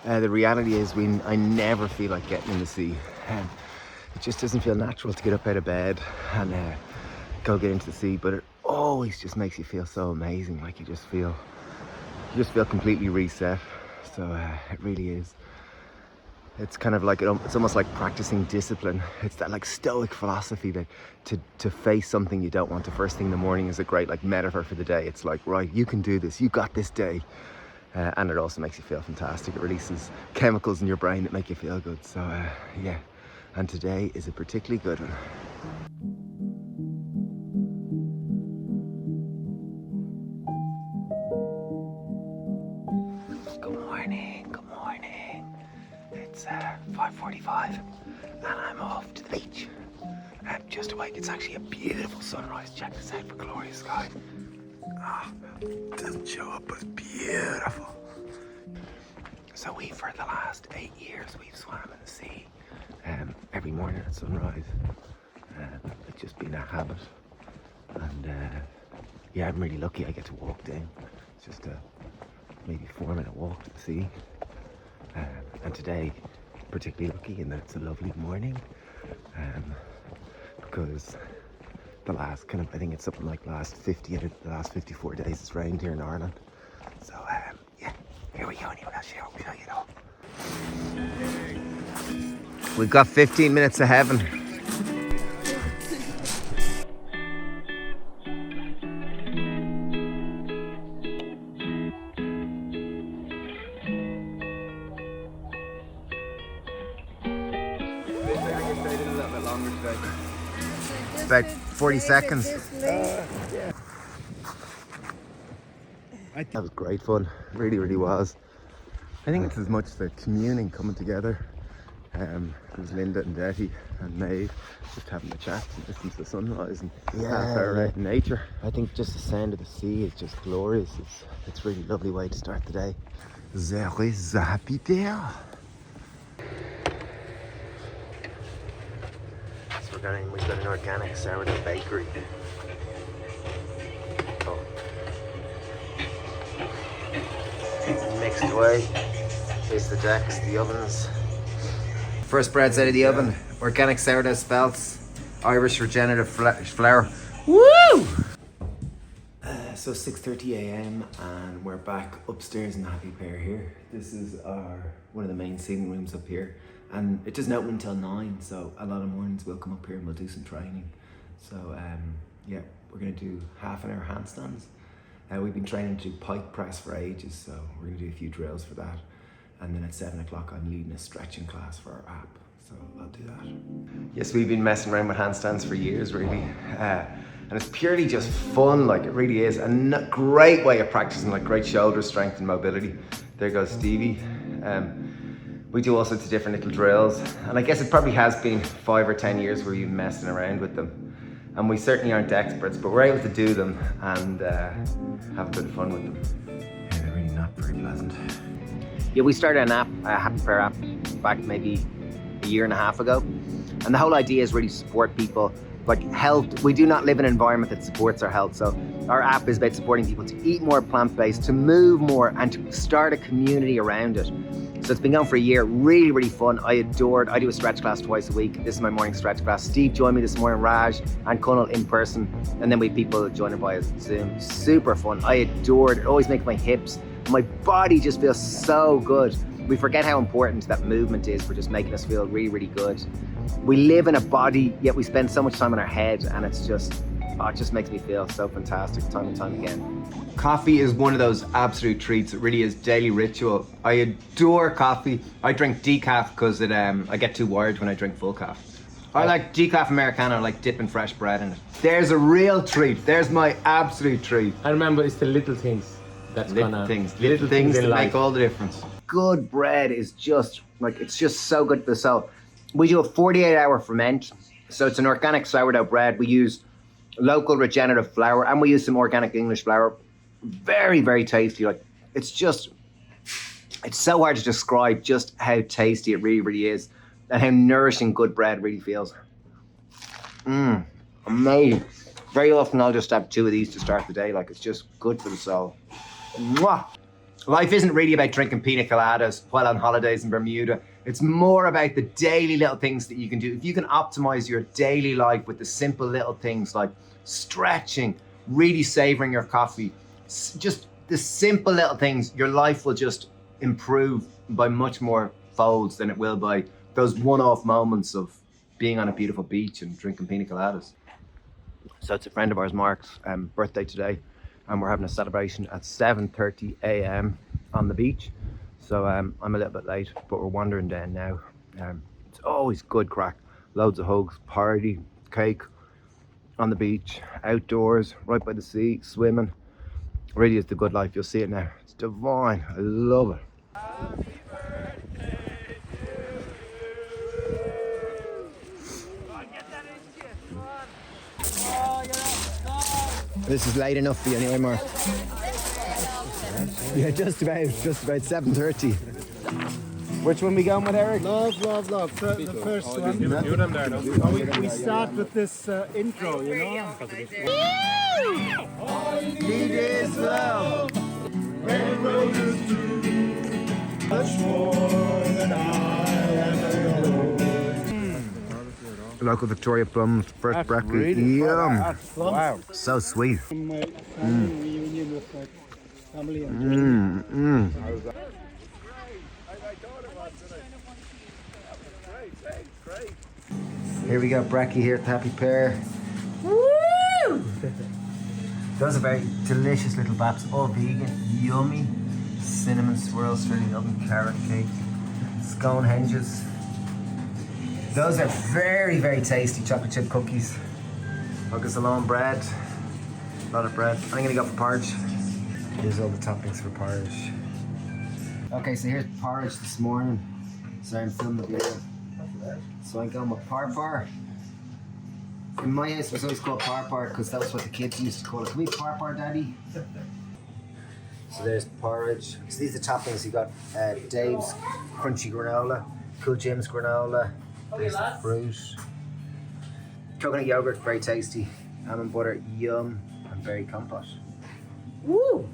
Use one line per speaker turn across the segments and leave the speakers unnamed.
The reality is I never feel like getting in the sea. It just doesn't feel natural to get up out of bed and go get into the sea, but it always just makes you feel so amazing. Like you just feel completely reset. So it really is. It's kind of like, it's almost like practicing discipline. It's that like stoic philosophy that to face something you don't want to first thing in the morning is a great like metaphor for the day. It's like, right, you can do this, you got this day. And it also makes you feel fantastic. It releases chemicals in your brain that make you feel good. So yeah, and today is a particularly good one. Good morning. It's 5:45 and I'm off to the beach. I'm just awake. It's actually a beautiful sunrise. Check this out for glorious sky. It doesn't show up, but it's beautiful. So for the last 8 years, we've swam in the sea every morning at sunrise. It's just been a habit. And yeah, I'm really lucky I get to walk down. It's just a maybe 4-minute walk to the sea. And today, particularly lucky in that it's a lovely morning. Because the last kind of, I think it's something like the last 54 days it's rained here in Ireland. So yeah, here we go anyway, I'll show you it all. We've got 15 minutes to heaven. About 40 seconds. That was great fun. Really was. I think it's as much the communing coming together. It was Linda and Detty and Maeve just having a chat and listening to the sunrise and half hour out in nature. I think just the sound of the sea is just glorious. It's a really lovely way to start the day. There is the Happy Pear. We've got an organic sourdough bakery. Oh. Mixed away. Here's the decks, the ovens. First bread's out of the oven. Organic sourdough spelts. Irish regenerative flour. Woo! So 6:30 a.m. and we're back upstairs in the Happy Pear here. This is one of the main sitting rooms up here. And it doesn't open until 9, so a lot of mornings we'll come up here and we'll do some training. So yeah, we're gonna do half an hour handstands. We've been training to do pike press for ages, so we're gonna do a few drills for that. And then at 7 o'clock I'm leading a stretching class for our app, so I'll do that. Yes, we've been messing around with handstands for years, really. And it's purely just fun, like it really is. A great way of practicing, like great shoulder strength and mobility. There goes Stevie. We do all sorts of different little drills, and I guess it probably has been 5 or 10 years where you've messing around with them, and we certainly aren't experts, but we're able to do them and have a bit of fun with them. Yeah, they're really not very pleasant. Yeah, we started an app, a Happy Pear app, back maybe a year and a half ago, and the whole idea is really to support people, like health. We do not live in an environment that supports our health, so our app is about supporting people to eat more plant-based, to move more, and to start a community around it. So it's been going for a year, really fun. I do a stretch class twice a week. This is my morning stretch class. Steve joined me this morning, Raj and Kunal in person. And then we have people joining via Zoom. Super fun. I adore it. It always makes my hips, my body just feels so good. We forget how important that movement is for just making us feel really good. We live in a body, yet we spend so much time in our head, and it just makes me feel so fantastic time and time again. Coffee is one of those absolute treats. It really is daily ritual. I adore coffee. I drink decaf because I get too wired when I drink full calf. I like decaf Americano, I like dipping fresh bread in it. There's a real treat. There's my absolute treat.
I remember it's the little things that's
little things that make all the difference. Good bread is just like, it's just so good for the soul. We do a 48-hour ferment. So it's an organic sourdough bread. We use local regenerative flour and we use some organic English flour. Very tasty. Like it's so hard to describe just how tasty it really is and how nourishing good bread really feels. Amazing. Very often I'll just have 2 of these to start the day. Like it's just good for the soul. Mwah! Life isn't really about drinking pina coladas while on holidays in Bermuda. It's more about the daily little things that you can do. If you can optimize your daily life with the simple little things like stretching, really savoring your coffee, just the simple little things, your life will just improve by much more folds than it will by those one-off moments of being on a beautiful beach and drinking pina coladas. So it's a friend of ours, Mark's birthday today, and we're having a celebration at 7:30 a.m. on the beach. So I'm a little bit late, but we're wandering down now. It's always good crack. Loads of hugs, party, cake, on the beach, outdoors, right by the sea, swimming. Really is the good life. You'll see it now. It's divine. I love it. This is late enough for you anyway, Mark. Yeah, just about 7:30. Which one we going with, Eric?
Love. The first one. We start with this intro, you know?
Need is love.
Red roses do much more than I'll ever know.
Local Victoria plums, first brekkie. Yum.
Wow.
So sweet.
From my family reunion with my family and
Here we go, brekkie here at the Happy Pear. Woo! Those are very delicious little baps, all vegan, yummy. Cinnamon swirls, Australian oven carrot cake, scone henges. Those are very, very tasty chocolate chip cookies. Focus alone bread, a lot of bread. I'm gonna go for porridge. Here's all the toppings for porridge. Okay, so here's porridge this morning. Sorry, I'm filming the video. So I'm going with par. In my house, it was always called par because that was what the kids used to call it. Can we par, Daddy? So there's porridge. So these are the toppings. You got Dave's crunchy granola, Cool Jim's granola. There's the fruit. Coconut yogurt, very tasty. Almond butter, yum, and berry compote. Woo!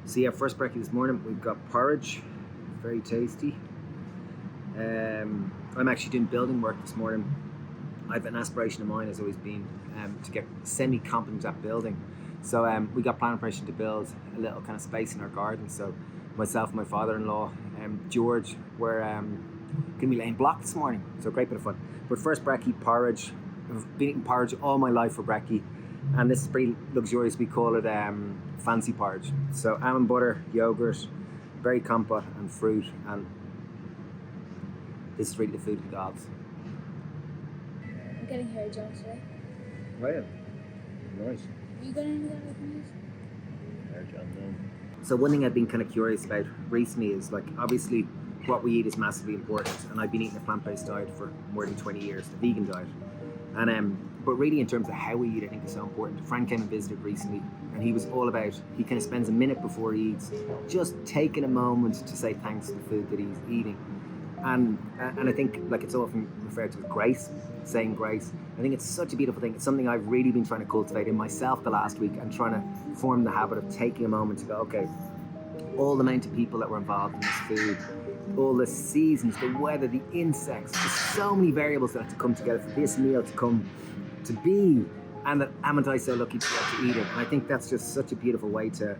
So yeah, first brekkie this morning, we've got porridge, very tasty. I'm actually doing building work this morning. I've an aspiration of mine has always been to get semi-competent at building. So we got planning permission to build a little kind of space in our garden. So myself and my father-in-law, George, were going to be laying block this morning. So great bit of fun. But first brekkie, porridge. I've been eating porridge all my life for brekkie. And this is pretty luxurious. We call it fancy porridge. So almond butter, yogurt, berry compote and fruit. And this is really the food of the gods.
I'm getting hair gel today.
Right. Nice.
Are you going into that with me?
So one thing I've been kind of curious about recently is like obviously what we eat is massively important, and I've been eating a plant-based diet for more than 20 years, the vegan diet. And but really in terms of how we eat, I think is so important. A friend came and visited recently, and he was all about, he kind of spends a minute before he eats, just taking a moment to say thanks to the food that he's eating. And I think like it's often referred to as grace, saying grace. I think it's such a beautiful thing. It's something I've really been trying to cultivate in myself the last week and trying to form the habit of taking a moment to go, okay, all the amount of people that were involved in this food, all the seasons, the weather, the insects, there's so many variables that have to come together for this meal to come to be, and that am I so lucky to get to eat it. And I think that's just such a beautiful way to,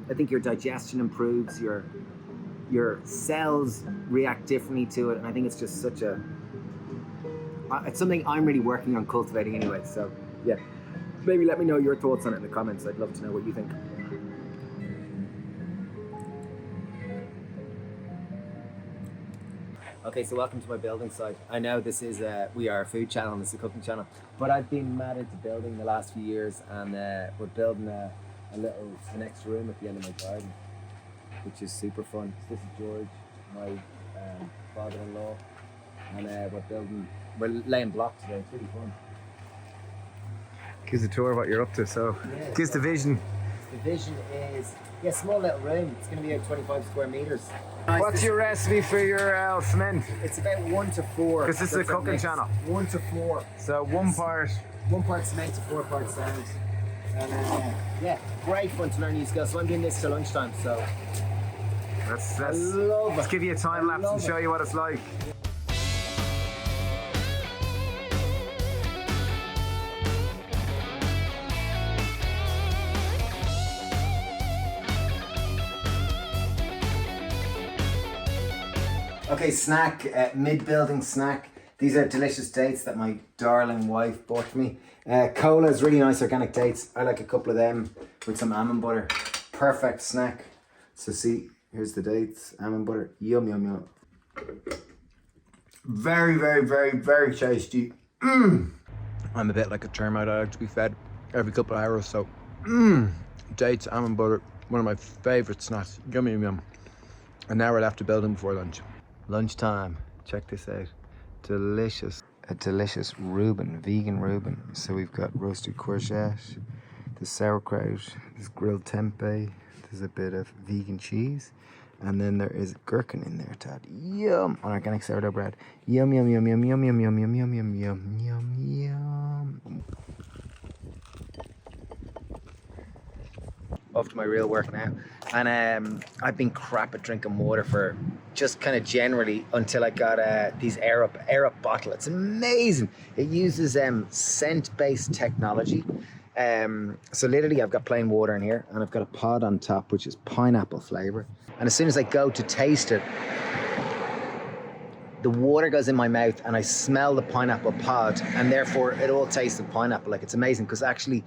I think your digestion improves, your cells react differently to it, and I think it's just such a, it's something I'm really working on cultivating anyway. So yeah, maybe let me know your thoughts on it in the comments. I'd love to know what you think. Okay, so welcome to my building site. I know this is we are a food channel and this is a cooking channel, but I've been mad into building the last few years, and we're building an extra room at the end of my garden, which is super fun. So this is George, my father-in-law, and we're laying block today. It's really fun. Gives a tour of what you're up to. So, yeah, gives the vision. The vision is, yeah, small little room. It's going to be about 25 square meters. What's your recipe for your cement? It's about 1 to 4. Because this is a cooking channel. 1 to 4. So 1 part 1 part cement to 4 parts sand. And yeah, great fun to learn new skills. So I'm doing this till lunchtime, so let's give you a time lapse and show you what it's like. Okay, snack, mid-building snack. These are delicious dates that my darling wife bought for me. Cola is really nice organic dates. I like a couple of them with some almond butter. Perfect snack. So see, here's the dates, almond butter, yum, yum, yum. Very, very, very, very tasty. I'm a bit like a termite. I like to be fed every couple of hours, so dates, almond butter, one of my favourite snacks. Yum, yum, yum. And now we'll have to build them before lunch. Lunchtime, check this out. Delicious, a delicious Reuben, vegan Reuben. So we've got roasted courgette, the sauerkraut, there's grilled tempeh, there's a bit of vegan cheese, and then there is gherkin in there, Tad. Yum! On organic sourdough bread. Yum, yum, yum, yum, yum, yum, yum, yum, yum, yum, yum, yum, yum. Off to my real work now. And I've been crap at drinking water for just kind of generally until I got these Air Up bottle. It's amazing. It uses scent-based technology. So literally I've got plain water in here and I've got a pod on top which is pineapple flavour. And as soon as I go to taste it, the water goes in my mouth and I smell the pineapple pod, and therefore it all tastes of pineapple. Like, it's amazing, because actually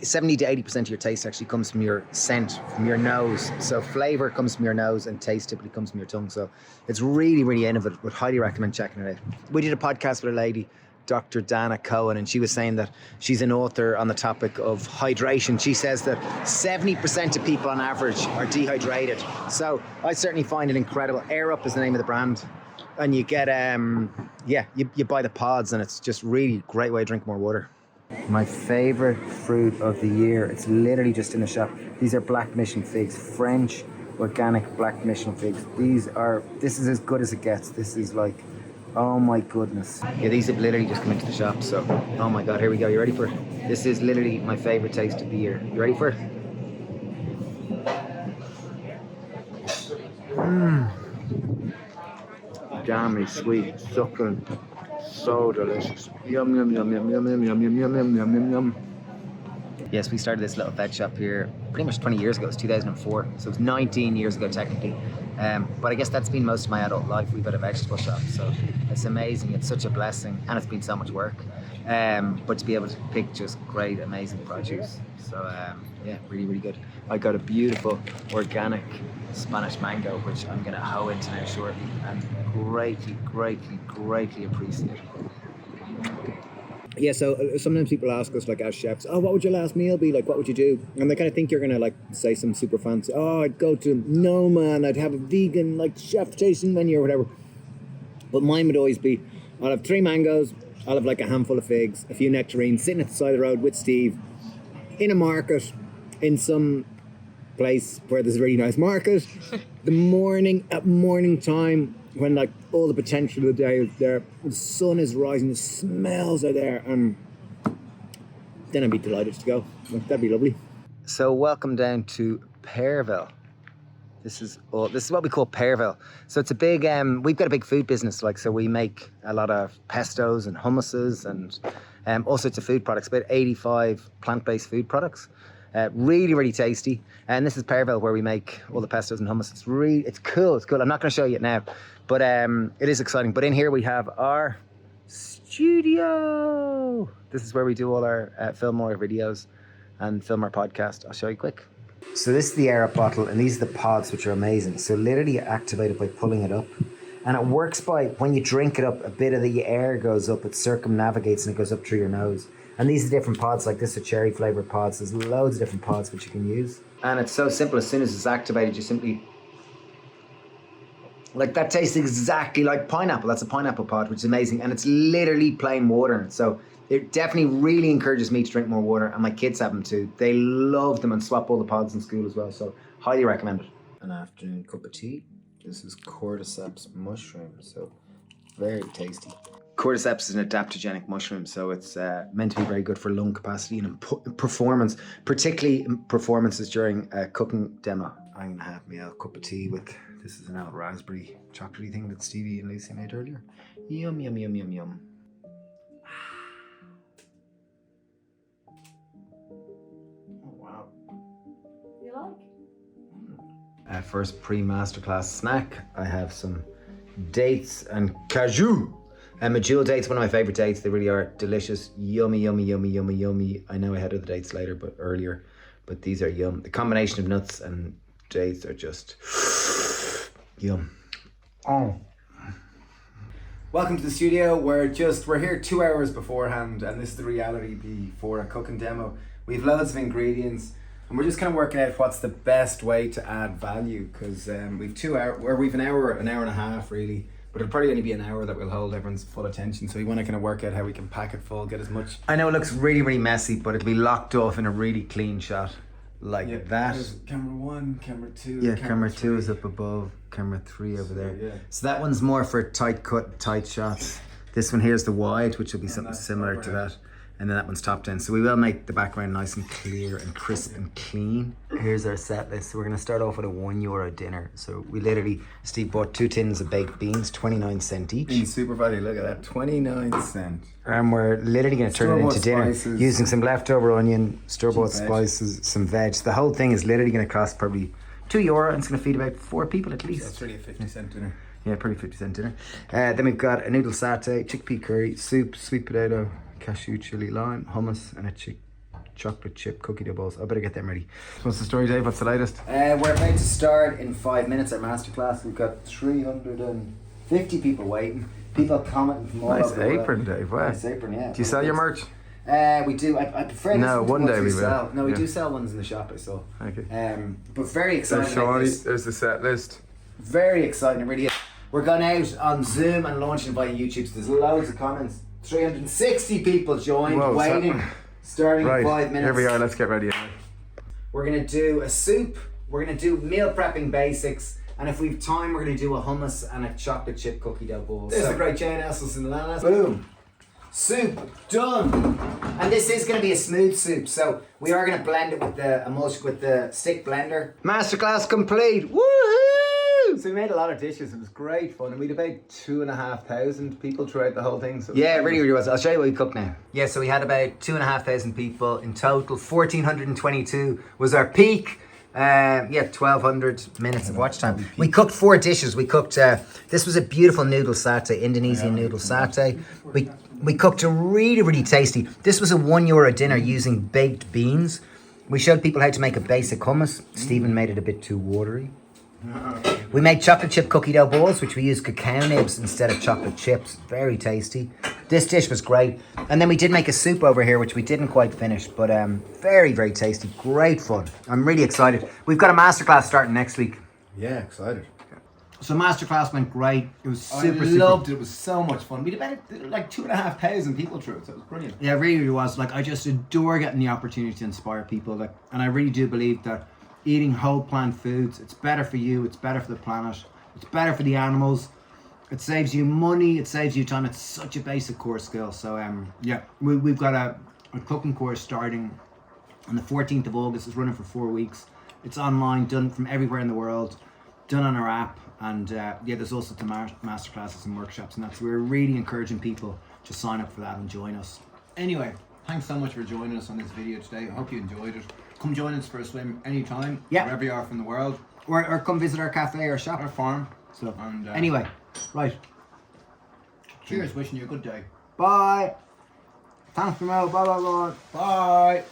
70 to 80% of your taste actually comes from your scent, from your nose. So flavour comes from your nose and taste typically comes from your tongue. So it's really, really innovative. Would highly recommend checking it out. We did a podcast with a lady, Dr. Dana Cohen, and she was saying that she's an author on the topic of hydration. She says that 70% of people on average are dehydrated. So I certainly find it incredible. Air Up is the name of the brand. And you get, you buy the pods, and it's just really a great way to drink more water. My favourite fruit of the year, it's literally just in the shop. These are black mission figs, French organic black mission figs. This is as good as it gets. This is like, oh my goodness. Yeah, these have literally just come into the shop, so, oh my God, here we go. You ready for it? This is literally my favourite taste of the year. You ready for it? Jammy, sweet, succulent. So delicious. Yum, yum, yum, yum, yum, yum, yum, yum, yum, yum, yum, yum, yum. Yes, we started this little veg shop here pretty much 20 years ago. It's 2004, so it's 19 years ago technically. But I guess that's been most of my adult life. We've had a vegetable shop, so it's amazing. It's such a blessing, and it's been so much work. But to be able to pick just great, amazing produce. So yeah, really, really good. I got a beautiful organic Spanish mango, which I'm going to hoe into now shortly, and greatly, greatly, greatly appreciate it. Yeah, so sometimes people ask us, like, as chefs, oh, what would your last meal be? Like, what would you do? And they kind of think you're going to, like, say some super fancy, oh, I'd go to Noma, I'd have a vegan, like, chef tasting menu or whatever. But mine would always be, I'll have 3 mangoes, I'll have, like, a handful of figs, a few nectarines, sitting at the side of the road with Steve, in a market, in some place where there's a really nice market, at morning time, when like all the potential of the day is there, the sun is rising, the smells are there, and then I'd be delighted to go. Like, that'd be lovely. So welcome down to Pearville. This is what we call Pearville. So it's a big, we've got a big food business, like, so we make a lot of pestos and hummuses and all sorts of food products, about 85 plant-based food products. Really, really tasty. And this is Pearville, where we make all the pestos and hummus. It's cool. I'm not going to show you it now, but it is exciting. But in here we have our studio. This is where we do all our film our videos and film our podcast. I'll show you quick. So this is the Air Up bottle, and these are the pods, which are amazing. So literally you activate it by pulling it up, and it works by, when you drink it up, a bit of the air goes up, it circumnavigates and it goes up through your nose. And these are different pods, like this are cherry flavoured pods. There's loads of different pods which you can use. And it's so simple. As soon as it's activated, you simply, like, that tastes exactly like pineapple. That's a pineapple pod, which is amazing. And it's literally plain water. So it definitely really encourages me to drink more water. And my kids have them too. They love them and swap all the pods in school as well. So highly recommend it. An afternoon cup of tea. This is cordyceps mushroom. So very tasty. Cordyceps is an adaptogenic mushroom, so it's meant to be very good for lung capacity and performance, particularly performances during a cooking demo. I'm going to have me a cup of tea with, this is an old raspberry chocolatey thing that Stevie and Lucy made earlier. Yum, yum, yum, yum, yum. Oh, wow.
You like?
First pre-masterclass snack, I have some dates and cashew. Medjool dates, one of my favorite dates. They really are delicious. Yummy, yummy, yummy, yummy, yummy. I know I had other dates later, but earlier. But these are yum. The combination of nuts and dates are just yum. Oh. Welcome to the studio. We're here 2 hours beforehand, and this is the reality before a cooking demo. We have loads of ingredients, and we're just kind of working out what's the best way to add value, because we've 2 hours, or we've an hour and a half really. But it'll probably only be an hour that will hold everyone's full attention. So we want to kind of work out how we can pack it full, get as much. I know it looks really, really messy, but it'll be locked off in a really clean shot like that. Camera 1, camera 2. Yeah, camera 2 is up above, camera 3 over there. Yeah. So that one's more for tight cut, tight shots. This one here's the wide, which will be something similar to that. And then that one's top down. So we will make the background nice and clear and crisp and clean. Here's our set list. So we're gonna start off with a €1 dinner. So we literally, Steve bought 2 tins of baked beans, 29 cents each. In super value, look at that, 29 cents. And we're literally gonna turn it into dinner using some leftover onion, store-bought spices, some veg. The whole thing is literally gonna cost probably €2 and it's gonna feed about 4 people at least. So that's really a 50-cent dinner. Yeah, pretty 50-cent dinner. Then we've got a noodle satay, chickpea curry, soup, sweet potato, cashew, chili, lime, hummus, and a chocolate chip cookie dough balls. I better get them ready. What's the story, Dave? What's the latest? We're about to start in 5 minutes our masterclass. We've got 350 people waiting. People commenting from all over the world. Nice apron, Dave. Wow. Nice apron, yeah. Do you sell your merch? We do. I prefer this one day we will. No, we do sell ones in the shop, I saw. Okay. But very exciting. There's the set list. Very exciting, it really is. We're going out on Zoom and launching via YouTube, so there's loads of comments. 360 people joined, waiting, starting in 5 minutes. Here we are, let's get ready. We're going to do a soup, we're going to do meal prepping basics, and if we have time, we're going to do a hummus and a chocolate chip cookie dough bowl. There's the great Jane Essels in the land. Boom. Soup, done. And this is going to be a smooth soup, so we are going to blend it with the emulsion, with the stick blender. Masterclass complete, woohoo! So we made a lot of dishes. It was great fun, and we had about 2,500 people throughout the whole thing. So yeah, it really, really was. I'll show you what we cooked now. Yeah, so we had about 2,500 people in total. 1,422 was our peak. 1,200 minutes of watch time. We cooked 4 dishes. We cooked. This was a beautiful noodle satay, Indonesian noodle satay. We cooked a really, really tasty. This was a €1 dinner using baked beans. We showed people how to make a basic hummus. Stephen made it a bit too watery. We made chocolate chip cookie dough balls, which we used cacao nibs instead of chocolate chips. Very tasty. This dish was great. And then we did make a soup over here, which we didn't quite finish, but very, very tasty. Great fun. I'm really excited. We've got a masterclass starting next week. Yeah, excited. So masterclass went great. It was super. I loved it. It was so much fun. We had about like 2,500 people through it, so it was brilliant. Yeah, it really, really was. Like, I just adore getting the opportunity to inspire people. Like, and I really do believe that eating whole plant foods, it's better for you, it's better for the planet, it's better for the animals, it saves you money, it saves you time. It's such a basic core skill. So yeah, we've got a cooking course starting on the 14th of August. It's running for 4 weeks. It's online, done from everywhere in the world, done on our app, and yeah, there's also some masterclasses and workshops, and that's, we're really encouraging people to sign up for that and join us. Anyway, thanks so much for joining us on this video today. I hope you enjoyed it. Come join us for a swim anytime, wherever you are from the world. Or come visit our cafe or shop or farm. So, and, anyway, right. Cheers, wishing you a good day. Bye. Thanks for now. Bye.